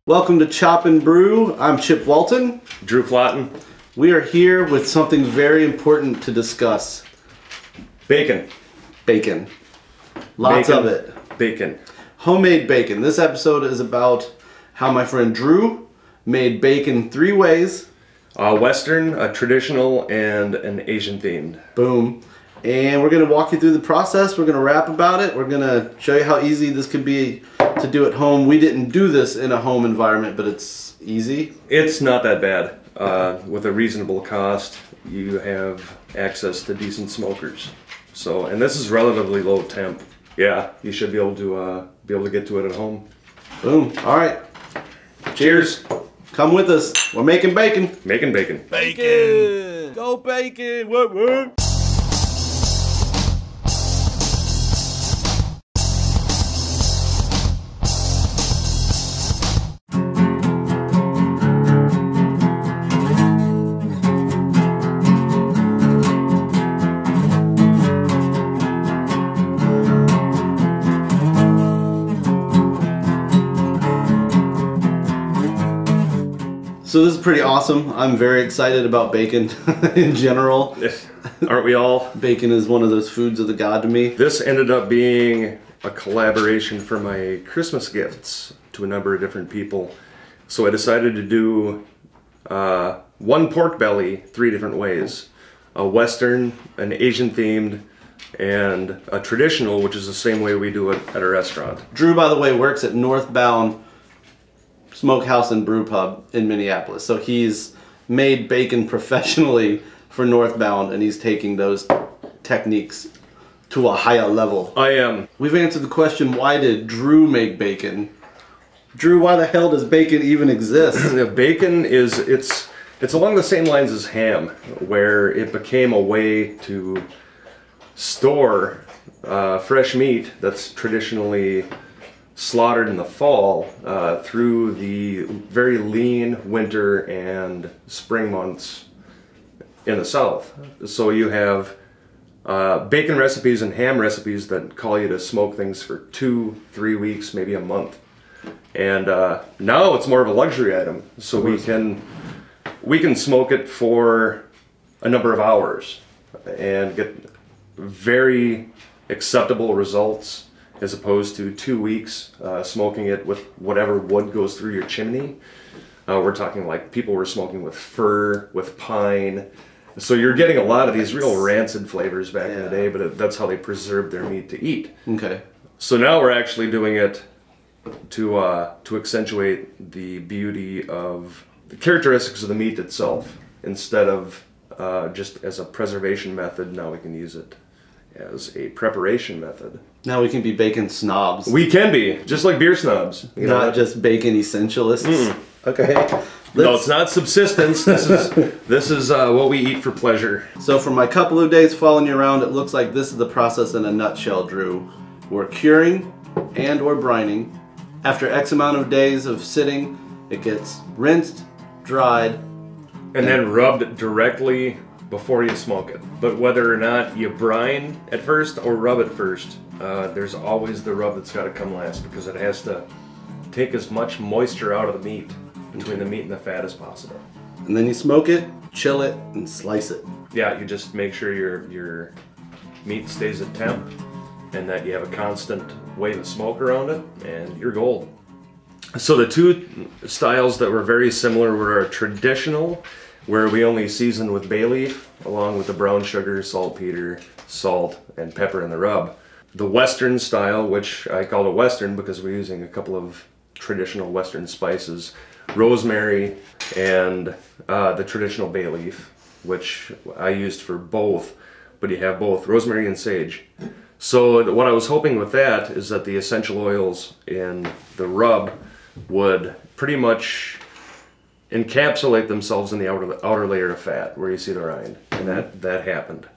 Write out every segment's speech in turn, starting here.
Welcome to Chop Brew. I'm Chip Walton. Drew Flotton. We are here with something very important to discuss. Bacon. Bacon. Lots of it. Bacon. Homemade bacon. This episode is about how my friend Drew made bacon 3 ways. Western, a traditional, and an Asian themed. Boom. And we're going to walk you through the process. We're going to rap about it. We're going to show you how easy this could be to do at home. We didn't do this in a home environment, but it's easy. It's not that bad. With a reasonable cost, you have access to decent smokers. So, and this is relatively low temp. Yeah, you should be able to get to it at home. Boom. All right. Cheers. Come with us. We're making bacon. Making bacon. Bacon. Go bacon. What? So this is pretty awesome. I'm very excited about bacon in general. Aren't we all? Bacon is one of those foods of the god to me. This ended up being a collaboration for my Christmas gifts to a number of different people. So I decided to do one pork belly 3 different ways. A Western, an Asian themed, and a traditional, which is the same way we do it at a restaurant. Drew, by the way, works at Northbound Smokehouse and Brew Pub in Minneapolis. So he's made bacon professionally for Northbound, and he's taking those techniques to a higher level. I am. We've answered the question, why did Drew make bacon? Drew, why the hell does bacon even exist? Bacon is, it's along the same lines as ham, where it became a way to store fresh meat that's traditionally slaughtered in the fall through the very lean winter and spring months in the South. So you have bacon recipes and ham recipes that call you to smoke things for 2-3 weeks, maybe a month. And now it's more of a luxury item. So we can smoke it for a number of hours and get very acceptable results, as opposed to 2 weeks smoking it with whatever wood goes through your chimney. We're talking like people were smoking with fir, with pine. So you're getting a lot of these real rancid flavors back in the day, but that's how they preserved their meat to eat. Okay. So now we're actually doing it to accentuate the beauty of the characteristics of the meat itself. Instead of just as a preservation method, now we can use it as a preparation method. Now we can be bacon snobs. We can be, just like beer snobs. Not just bacon essentialists. Okay. No, it's not subsistence. This is what we eat for pleasure. So for my couple of days following you around, it looks like this is the process in a nutshell, Drew. We're curing and or brining. After X amount of days of sitting, it gets rinsed, dried, and then rubbed directly before you smoke it. But whether or not you brine at first or rub it first, there's always the rub that's got to come last, because it has to take as much moisture out of the meat, between the meat and the fat, as possible. And then you smoke it, chill it, and slice it. Yeah, you just make sure your meat stays at temp and that you have a constant wave of smoke around it, and you're gold. So the 2 styles that were very similar were our traditional, where we only season with bay leaf, along with the brown sugar, saltpeter, salt, and pepper in the rub. The Western style, which I called a Western because we're using a couple of traditional Western spices, rosemary and the traditional bay leaf, which I used for both, but you have both rosemary and sage. So what I was hoping with that is that the essential oils in the rub would pretty much encapsulate themselves in the outer layer of fat where you see the rind, and that happened.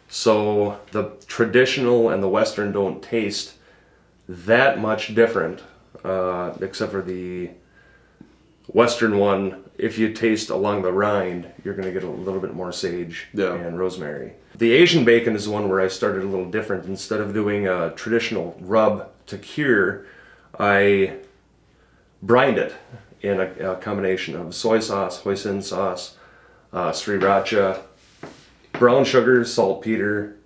So the traditional and the Western don't taste that much different, except for the Western one. If you taste along the rind, you're going to get a little bit more sage and rosemary. The Asian bacon is the one where I started a little different. Instead of doing a traditional rub to cure, I brined it in a combination of soy sauce, hoisin sauce, sriracha, brown sugar, saltpeter,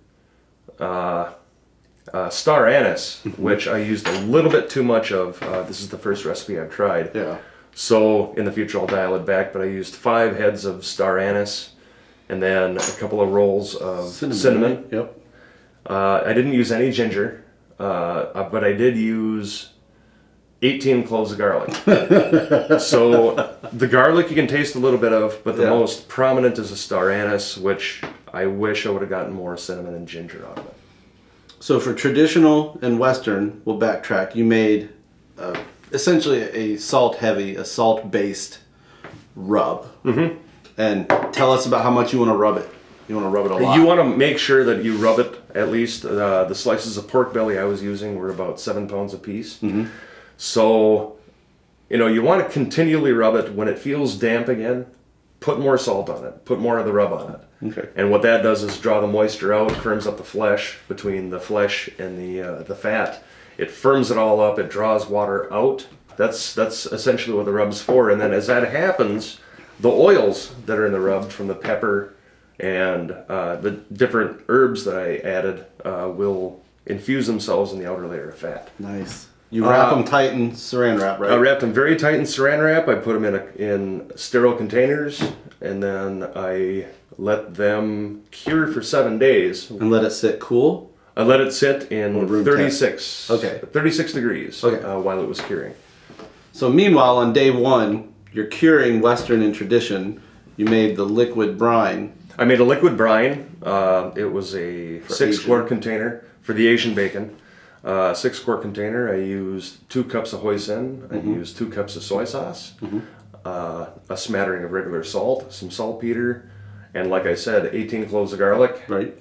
star anise, which I used a little bit too much of. This is the first recipe I've tried. Yeah. So in the future I'll dial it back, but I used 5 heads of star anise and then a couple of rolls of cinnamon. Yep. I didn't use any ginger, but I did use 18 cloves of garlic. So the garlic you can taste a little bit of, but the most prominent is a star anise, which I wish I would have gotten more cinnamon and ginger out of it. So for traditional and Western, we'll backtrack. You made essentially a salt-based rub. Mm-hmm. And tell us about how much you want to rub it. You want to rub it a lot. You want to make sure that you rub it at least. The slices of pork belly I was using were about 7 pounds a piece. Mm-hmm. So, you want to continually rub it. When it feels damp again, put more salt on it. Put more of the rub on it. Okay. And what that does is draw the moisture out, firms up the flesh between the flesh and the fat. It firms it all up. It draws water out. That's essentially what the rub's for. And then as that happens, the oils that are in the rub from the pepper and the different herbs that I added will infuse themselves in the outer layer of fat. Nice. You wrap them tight in saran wrap, right? I wrapped them very tight in saran wrap. I put them in sterile containers, and then I let them cure for 7 days. And let it sit cool? I let it sit in 36, 36 degrees while it was curing. So meanwhile, on day 1, you're curing Western and tradition. You made the liquid brine. I made a liquid brine. It was a 6-quart container for the Asian bacon. 6-quart container. I used 2 cups of hoisin. I used 2 cups of soy sauce. A smattering of regular salt, some saltpeter, and like I said, 18 cloves of garlic. Right.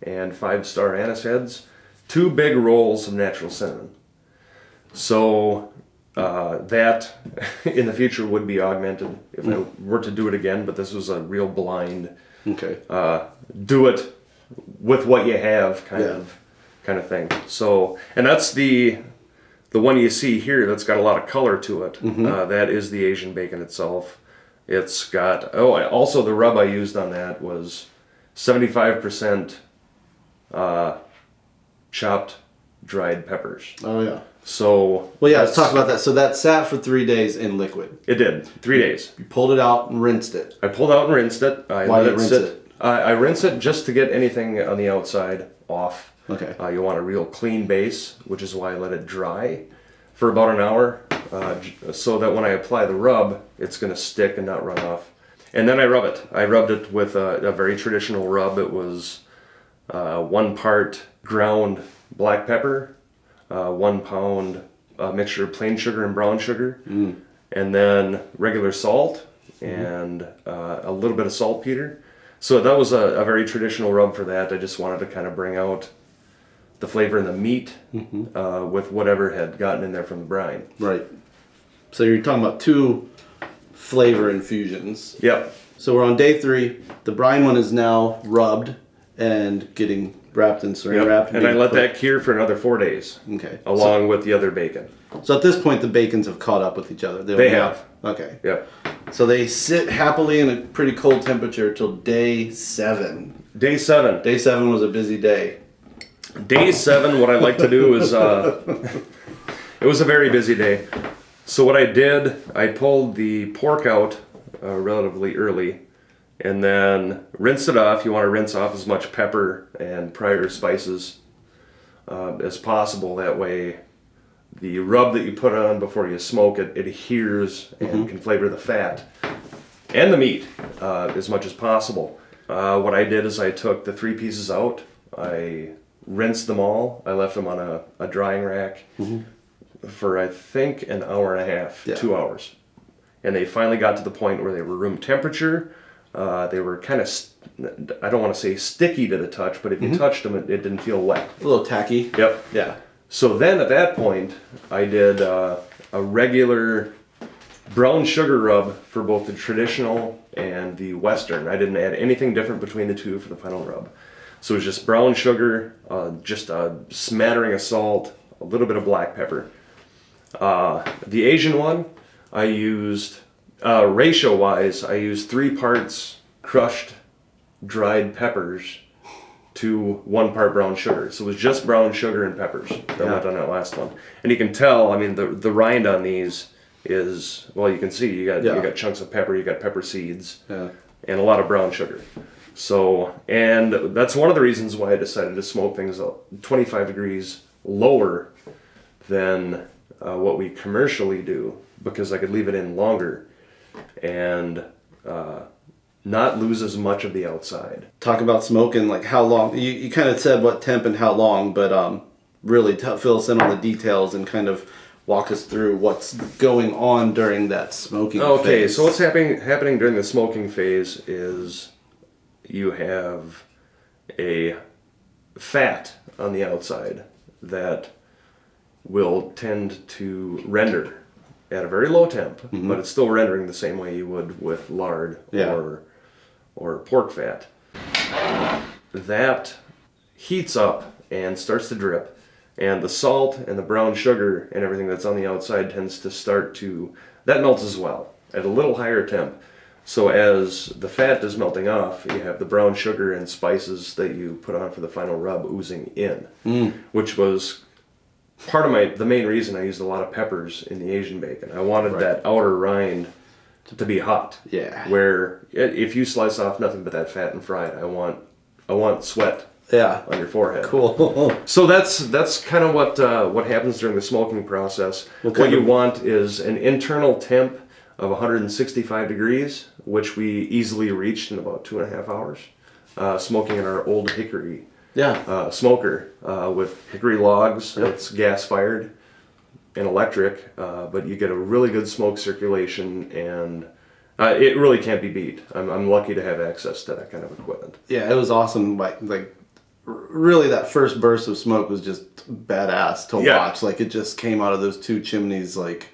And 5 star anise heads. 2 big rolls of natural cinnamon. So that in the future would be augmented if I were to do it again, but this was a real blind. Okay. Do it with what you have kind of thing. So, and that's the one you see here that's got a lot of color to it. That is the Asian bacon itself. It's got, also the rub I used on that was 75% chopped dried peppers. Oh yeah. So well, yeah, let's talk about that. So that sat for 3 days in liquid. It did. 3 days. You pulled it out and rinsed it. I pulled out and rinsed it. Why did you rinse it? I rinse it just to get anything on the outside off. Okay. You want a real clean base, which is why I let it dry for about an hour, so that when I apply the rub, it's going to stick and not run off. And then I rub it. I rubbed it with a very traditional rub. It was 1 part ground black pepper, 1 pound mixture of plain sugar and brown sugar, and then regular salt and a little bit of saltpeter. So that was a very traditional rub for that. I just wanted to kind of bring out the flavor in the meat with whatever had gotten in there from the brine. Right. So you're talking about 2 flavor infusions. Yep. So we're on day 3. The brine one is now rubbed and getting wrapped in saran wrap. And I let that cure for another 4 days. Okay. Along with the other bacon. So at this point, the bacons have caught up with each other. They have. Okay. Yep. So they sit happily in a pretty cold temperature till day 7. Day 7. Day 7 was a busy day. Day 7, what I like to do is, it was a very busy day. So what I did, I pulled the pork out relatively early and then rinsed it off. You want to rinse off as much pepper and prior spices as possible. That way the rub that you put on before you smoke it adheres and can flavor the fat and the meat as much as possible. What I did is I took the 3 pieces out. I rinsed them all. I left them on a drying rack for I think an hour and a half, 2 hours. And they finally got to the point where they were room temperature. They were kind of, I don't want to say sticky to the touch, but if you touched them, it didn't feel wet. A little tacky. Yep. Yeah. So then at that point, I did a regular brown sugar rub for both the traditional and the Western. I didn't add anything different between the 2 for the final rub. So it was just brown sugar, just a smattering of salt, a little bit of black pepper. The Asian one, I used, ratio-wise, I used 3 parts crushed dried peppers to 1 part brown sugar. So it was just brown sugar and peppers that went on that last one. And you can tell, I mean, the rind on these is, well, you can see you got chunks of pepper, you got pepper seeds, and a lot of brown sugar. So, and that's one of the reasons why I decided to smoke things 25 degrees lower than what we commercially do, because I could leave it in longer and not lose as much of the outside. Talk about smoking, like how long, you kind of said what temp and how long, but really fill us in on the details and kind of walk us through what's going on during that smoking phase. Okay, so what's happening during the smoking phase is you have a fat on the outside that will tend to render at a very low temp, but it's still rendering the same way you would with lard or pork fat. That heats up and starts to drip, and the salt and the brown sugar and everything that's on the outside tends to that melts as well at a little higher temp. So as the fat is melting off, you have the brown sugar and spices that you put on for the final rub oozing in, which was part of the main reason I used a lot of peppers in the Asian bacon. I wanted that outer rind to be hot. Yeah. Where if you slice off nothing but that fat and fry it, I want sweat. On your forehead. Cool. So that's kind of what happens during the smoking process. What you want is an internal temp of 165 degrees, which we easily reached in about 2.5 hours, smoking in our old hickory smoker with hickory logs. It's gas fired and electric, but you get a really good smoke circulation, and it really can't be beat. I'm lucky to have access to that kind of equipment. Yeah, it was awesome. Like really, that first burst of smoke was just badass to watch. Like it just came out of those 2 chimneys like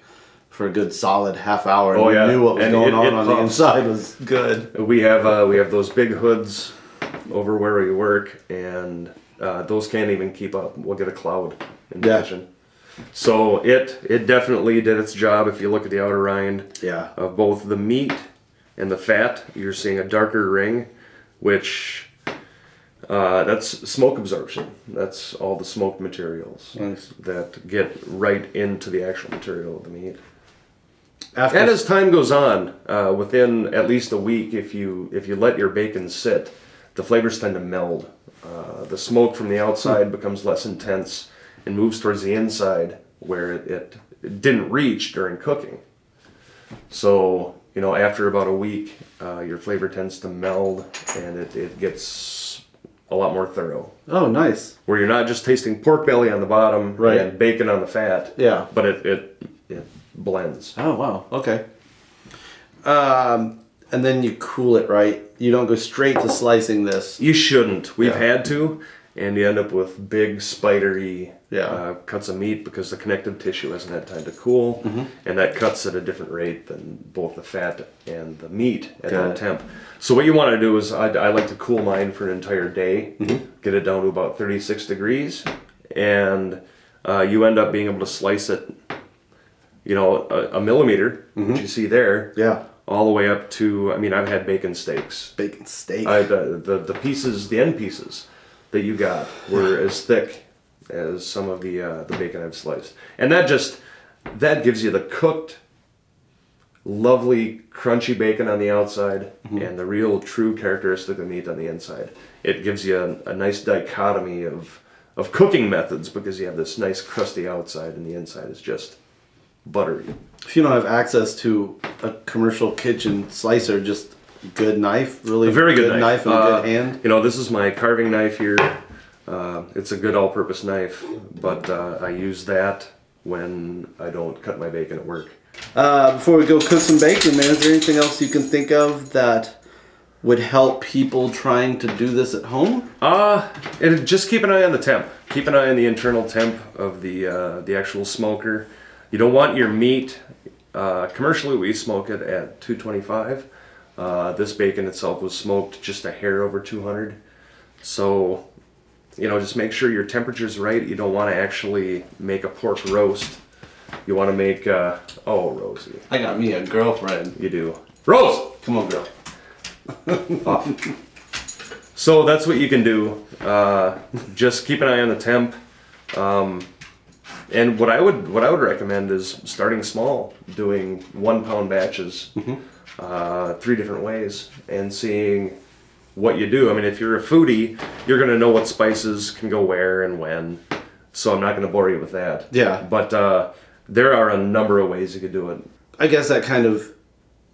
for a good solid half hour, and we knew what was going on the inside was good. We have those big hoods over where we work, and those can't even keep up. We'll get a cloud in the kitchen. So it definitely did its job. If you look at the outer rind of both the meat and the fat, you're seeing a darker ring, which that's smoke absorption. That's all the smoked materials that get right into the actual material of the meat. And as time goes on, within at least a week, if you let your bacon sit, the flavors tend to meld. The smoke from the outside becomes less intense and moves towards the inside where it didn't reach during cooking. So, after about a week, your flavor tends to meld, and it gets a lot more thorough. Oh, nice. Where you're not just tasting pork belly on the bottom and bacon on the fat. Yeah. But it blends. Oh, wow. Okay. And then you cool it, right? You don't go straight to slicing this. You shouldn't. We've had to, and you end up with big, spidery cuts of meat because the connective tissue hasn't had time to cool, and that cuts at a different rate than both the fat and the meat at that temp. So what you want to do is, I like to cool mine for an entire day, get it down to about 36 degrees, and you end up being able to slice it, a millimeter, which you see there. Yeah. All the way up to, I've had bacon steaks. Bacon steak. The pieces, the end pieces that you got were as thick as some of the bacon I've sliced. And that gives you the cooked, lovely, crunchy bacon on the outside and the real, true characteristic of meat on the inside. It gives you a nice dichotomy of cooking methods, because you have this nice crusty outside and the inside is just buttery. If you don't have access to a commercial kitchen slicer, just good knife, really a very good knife and a good hand. This is my carving knife here. It's a good all-purpose knife, but I use that when I don't cut my bacon at work. Before we go cook some bacon, man, is there anything else you can think of that would help people trying to do this at home? And just keep an eye on the temp. Keep an eye on the internal temp of the actual smoker. You don't want your meat, commercially we smoke it at 225. This bacon itself was smoked just a hair over 200. So, just make sure your temperature's right. You don't want to actually make a pork roast You want to make, oh, Rosie. I got me a girlfriend. You do. Rose! Come on, girl. Off. So that's what you can do. Just keep an eye on the temp. And what I would recommend is starting small, doing 1 pound batches, 3 different ways, and seeing what you do. I mean, if you're a foodie, you're going to know what spices can go where and when. So I'm not going to bore you with that. Yeah. But there are a number of ways you could do it. I guess that kind of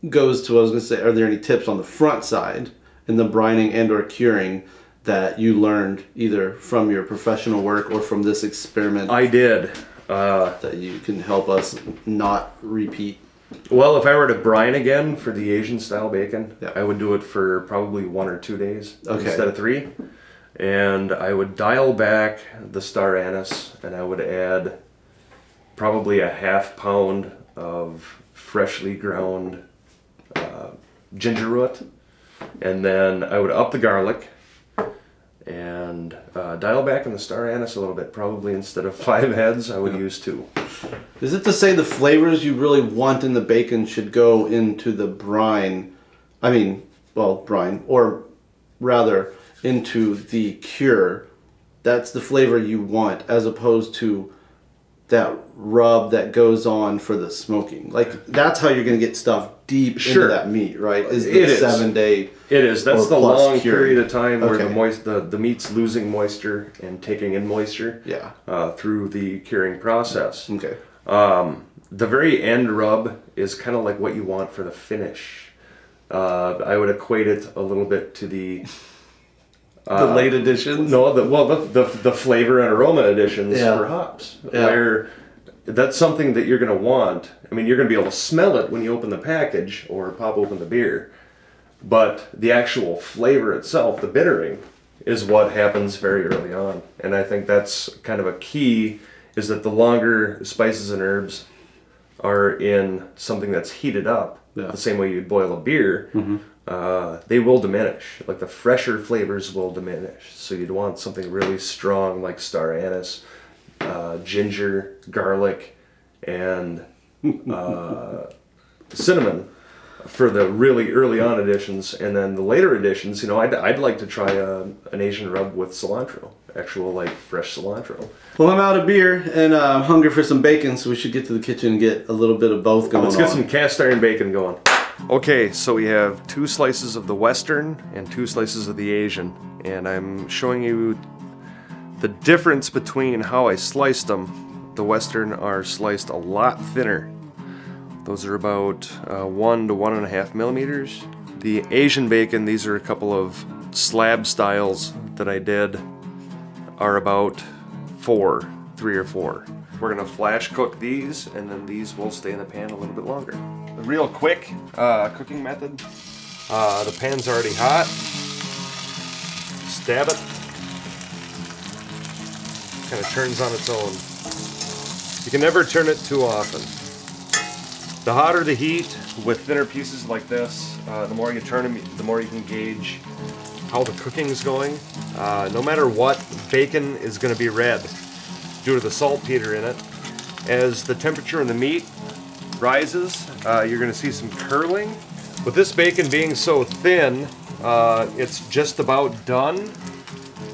goes to what I was going to say. Are there any tips on the front side in the brining and or curing that you learned either from your professional work or from this experiment? I did. That you can help us not repeat? Well, if I were to brine again for the Asian style bacon, Yeah. I would do it for probably 1 or 2 days Okay. instead of 3. And I would dial back the star anise, and I would add probably a ½ pound of freshly ground ginger root, and then I would up the garlic and dial back in the star anise a little bit. Probably instead of 5 heads, I would use 2. Is it to say the flavors you really want in the bacon should go into the brine? I mean, well, brine, or rather into the cure. That's the flavor you want, as opposed to that rub that goes on for the smoking. Like, that's how you're going to get stuff deep Sure. into that meat, right? Is the It is. 7-day. It is. That's Or the plus long cured. period of time where Okay. the meat's losing moisture and taking in moisture Yeah. through the curing process. Okay. The very end rub is kind of like what you want for the finish. I would equate it a little bit to the The late additions? no, the flavor and aroma additions Yeah. for hops, Yeah. where that's something that you're going to want. I mean, you're going to be able to smell it when you open the package or pop open the beer, but the actual flavor itself, the bittering, is what happens very early on. And I think that's kind of a key, is that the longer spices and herbs are in something that's heated up, Yeah. the same way you'd boil a beer, they will diminish. Like the fresher flavors will diminish. So you'd want something really strong like star anise, ginger, garlic, and cinnamon for the really early on additions. And then the later additions, you know, I'd like to try an Asian rub with cilantro, actual like fresh cilantro. Well, I'm out of beer and I'm hungry for some bacon, so we should get to the kitchen and get a little bit of both going on. Let's get some cast iron bacon going. Okay, so we have 2 slices of the Western and 2 slices of the Asian, and I'm showing you the difference between how I sliced them. The Western are sliced a lot thinner. Those are about 1 to 1.5 millimeters. The Asian bacon, these are a couple of slab styles that I did, are about 3 or 4. We're gonna flash cook these, and then these will stay in the pan a little bit longer. A real quick cooking method. The pan's already hot. Stab it. Kind of turns on its own. You can never turn it too often. The hotter the heat with thinner pieces like this, the more you turn them, the more you can gauge how the cooking's going. No matter what, bacon is going to be red due to the saltpeter in it. As the temperature in the meat rises, you're going to see some curling. With this bacon being so thin, it's just about done.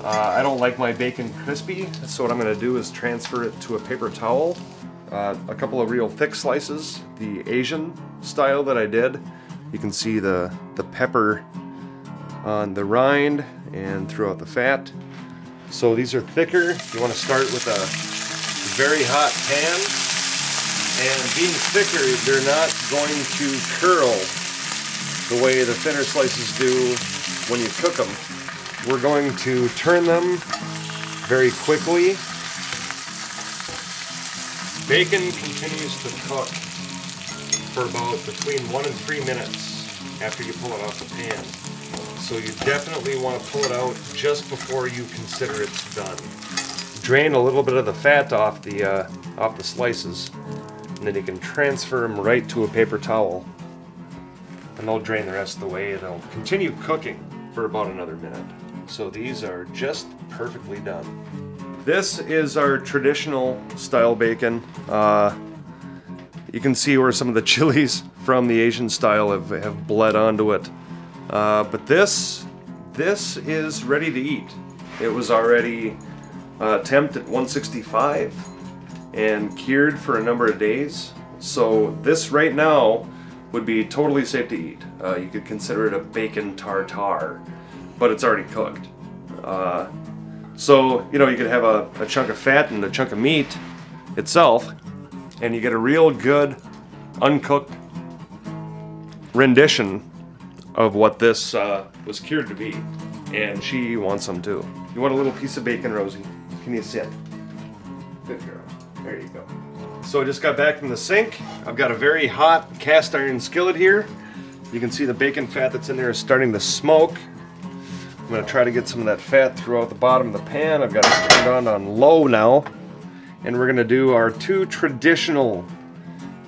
I don't like my bacon crispy, so what I'm going to do is transfer it to a paper towel. A couple of real thick slices, the Asian style that I did. You can see the pepper on the rind and throughout the fat. So these are thicker. You want to start with a very hot pan. And being thicker, they're not going to curl the way the thinner slices do when you cook them. We're going to turn them very quickly. Bacon continues to cook for about between 1 and 3 minutes after you pull it off the pan. So you definitely want to pull it out just before you consider it's done. Drain a little bit of the fat off the slices, and then you can transfer them right to a paper towel, and they'll drain the rest of the way. They'll continue cooking for about another minute. So these are just perfectly done. This is our traditional style bacon. You can see where some of the chilies from the Asian style have bled onto it. But this is ready to eat. It was already temped at 165 and cured for a number of days. So this right now would be totally safe to eat. You could consider it a bacon tartare, but it's already cooked. So, you know, you could have a chunk of fat and a chunk of meat itself, and you get a real good, uncooked rendition of what this was cured to be. And she wants some too. You want a little piece of bacon, Rosie? Can you sit? Good girl. There you go. So I just got back from the sink. I've got a very hot cast iron skillet here. You can see the bacon fat that's in there is starting to smoke. I'm going to try to get some of that fat throughout the bottom of the pan. I've got it turned on low now. And we're going to do our two traditional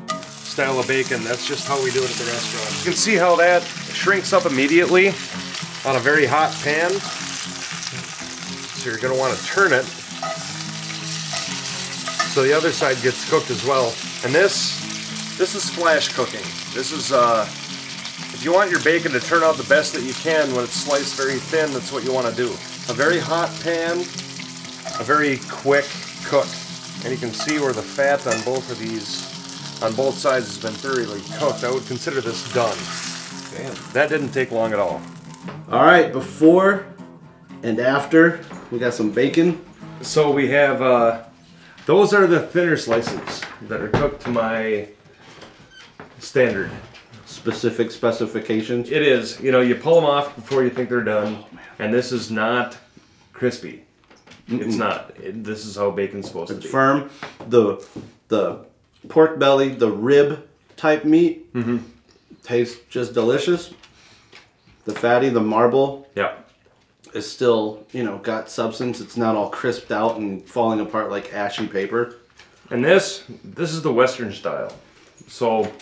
style of bacon. That's just how we do it at the restaurant. You can see how that shrinks up immediately on a very hot pan. So you're going to want to turn it so the other side gets cooked as well. And this is flash cooking. This is if you want your bacon to turn out the best that you can when it's sliced very thin, that's what you want to do. A very hot pan, a very quick cook. And you can see where the fat on both of these, on both sides, has been thoroughly cooked. I would consider this done. Damn, that didn't take long at all. All right, before and after, we got some bacon. So we have, those are the thinner slices that are cooked to my standard. Specific specifications. It is. You know, you pull them off before you think they're done, and this is not crispy. It's not. This is how bacon's supposed to be. It's firm. The pork belly, the rib type meat, tastes just delicious. The fatty, the marble, is still, you know, got substance. It's not all crisped out and falling apart like ashy paper. And this is the Western style. So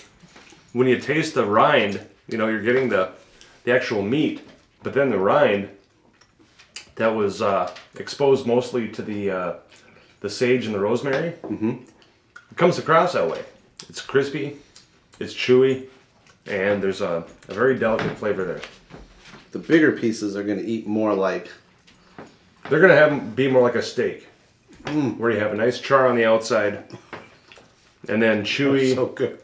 when you taste the rind, you know, you're getting the actual meat, but then the rind that was exposed mostly to the sage and the rosemary, it comes across that way. It's crispy, it's chewy, and there's a very delicate flavor there. The bigger pieces are going to eat more like... They're going to be more like a steak, where you have a nice char on the outside, and then chewy. Oh, so good.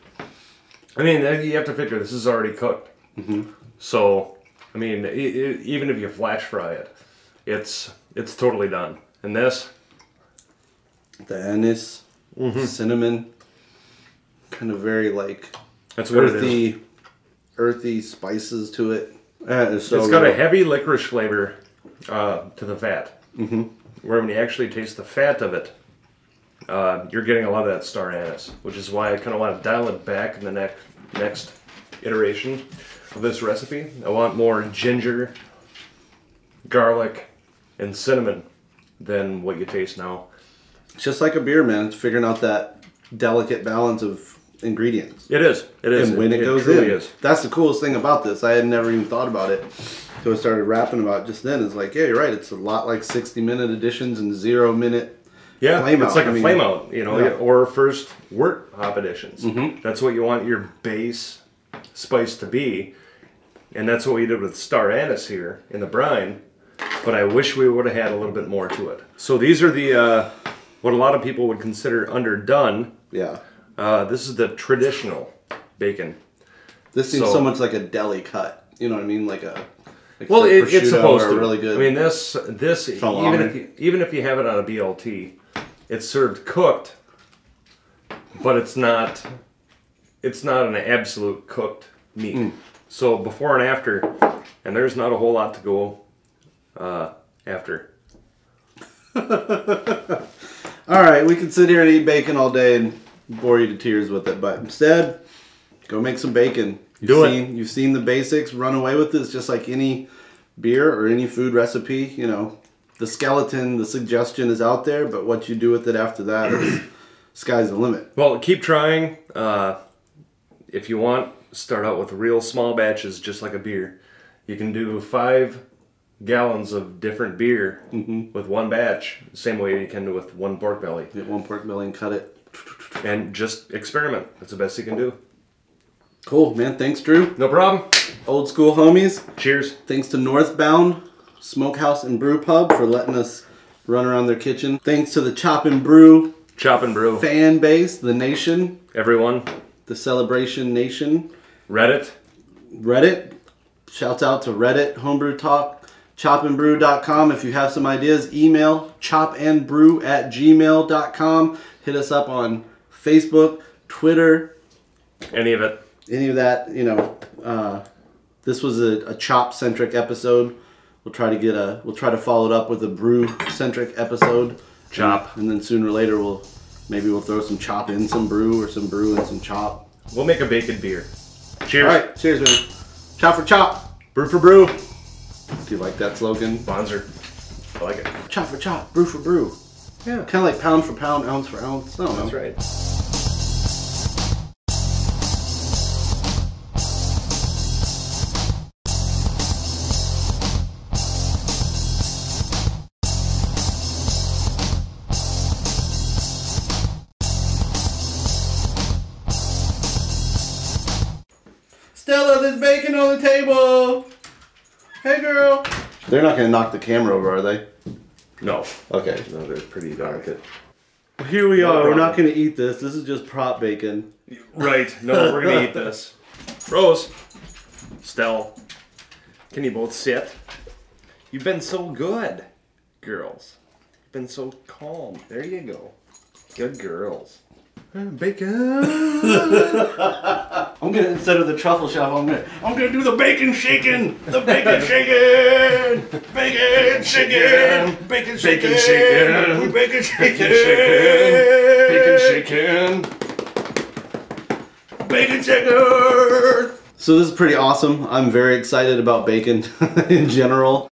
I mean, you have to figure this is already cooked. So, I mean, even if you flash fry it, it's totally done. And this, the anise, cinnamon, kind of very like that's what it is. Earthy spices to it. It's got a heavy licorice flavor to the fat. Where when you actually taste the fat of it, you're getting a lot of that star anise, which is why I kind of want to dial it back in the next iteration of this recipe. I want more ginger, garlic, and cinnamon than what you taste now. It's just like a beer, man. It's figuring out that delicate balance of ingredients. It is. It is. And when it goes truly in. Is. That's the coolest thing about this. I had never even thought about it until I started rapping about it just then. It's like, yeah, you're right. It's a lot like 60-minute additions and 0-minute flame out. It's like a flame out, you know, or first wort hop additions. Mm-hmm. That's what you want your base spice to be. And that's what we did with star anise here in the brine. But I wish we would have had a little bit more to it. So these are the, what a lot of people would consider underdone. Yeah. This is the traditional bacon. This seems so much like a deli cut. You know what I mean? Like a... Well, it's supposed to. Really good. I mean, this even if you have it on a BLT, it's served cooked, but it's not an absolute cooked meat. So before and after, and there's not a whole lot to go after. All right, we can sit here and eat bacon all day and bore you to tears with it, but instead, go make some bacon. You've seen the basics. Run away with this, just like any beer or any food recipe. You know, the skeleton, the suggestion is out there, but what you do with it after that is sky's the limit. Well, keep trying. If you want, start out with real small batches, just like a beer. You can do 5 gallons of different beer with one batch, the same way you can do with one pork belly. Get one pork belly and cut it. and just experiment. That's the best you can do. Cool, man. Thanks, Drew. No problem. Old school homies. Cheers. Thanks to Northbound Smokehouse and Brew Pub for letting us run around their kitchen. Thanks to the Chop and Brew fan base, the nation. Everyone. The Celebration Nation. Reddit. Shouts out to Reddit, Homebrew Talk, chopandbrew.com. If you have some ideas, email chopandbrew@gmail.com. Hit us up on Facebook, Twitter. Any of it. Any of that, you know. This was a chop-centric episode. We'll try to follow it up with a brew-centric episode. Chop. And then sooner or later maybe we'll throw some chop in some brew or some brew and some chop. We'll make a bacon beer. Cheers. All right, cheers, man. Chop for chop. Brew for brew. Do you like that slogan? Bonzer. I like it. Chop for chop, brew for brew. Yeah. Kind of like pound for pound, ounce for ounce. I don't know. That's right. Stella, there's bacon on the table. Hey, girl. They're not going to knock the camera over, are they? No. Okay. No, they're pretty delicate. Here we are. problem. We're not going to eat this. This is just prop bacon. Right. No, we're going to eat this. Rose. Stell. Can you both sit? You've been so good, girls. You've been so calm. There you go. Good girls. Bacon. I'm gonna, instead of the truffle shop, I'm gonna do the bacon shaking. The bacon shaking. Bacon shaking. Bacon shaking. Bacon shaking. Bacon shaking. Bacon shaker. So this is pretty awesome. I'm very excited about bacon in general.